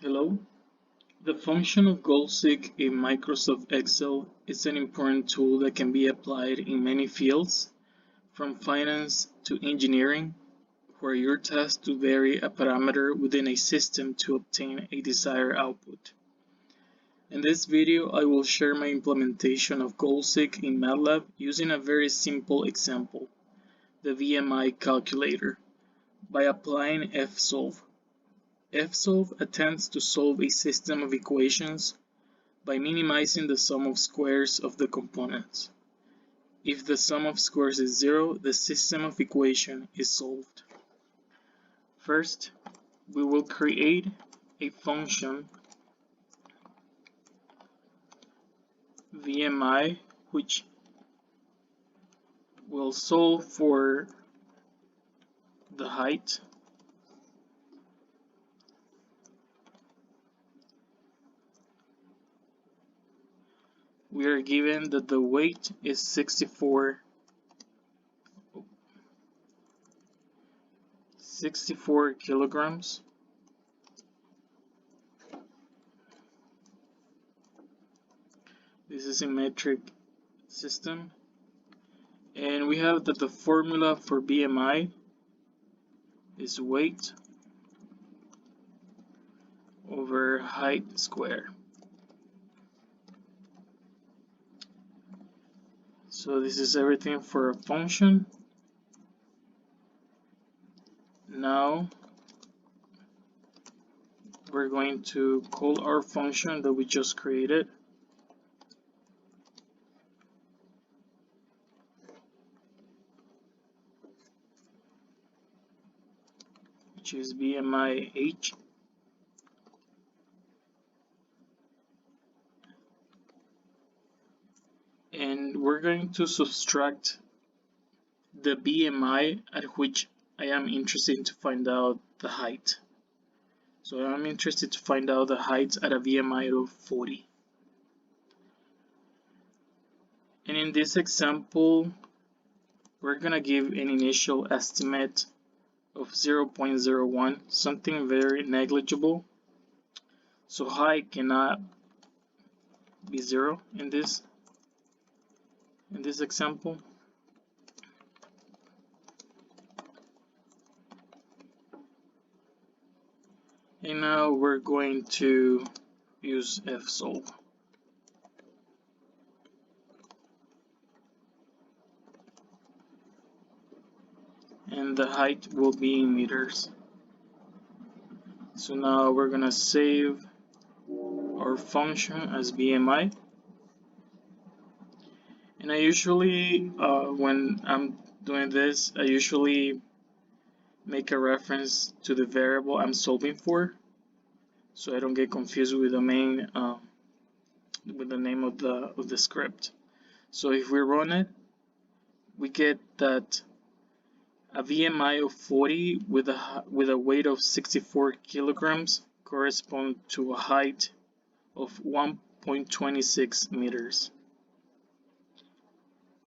Hello. The function of goal-seek in Microsoft Excel is an important tool that can be applied in many fields, from finance to engineering, where you're tasked to vary a parameter within a system to obtain a desired output. In this video, I will share my implementation of goal-seek in MATLAB using a very simple example, the VMI calculator, by applying fsolve. fsolve attempts to solve a system of equations by minimizing the sum of squares of the components. If the sum of squares is 0, the system of equation is solved. First, we will create a function VMI which will solve for the height. We are given that the weight is 64 kilograms. This is a metric system. And we have that the formula for BMI is weight over height squared. So this is everything for a function. Now we're going to call our function that we just created. Which is BMI h. And we're going to subtract the BMI at which I am interested to find out the height. So I'm interested to find out the height at a BMI of 40. And in this example, we're gonna give an initial estimate of 0.01, something very negligible. So height cannot be 0 in this example. And now we're going to use fsolve. And the height will be in meters. So now we're gonna save our function as BMI. And I usually, when I'm doing this, I usually make a reference to the variable I'm solving for, so I don't get confused with the main, with the name of the script. So if we run it, we get that a VMI of 40 with a weight of 64 kilograms correspond to a height of 1.26 meters.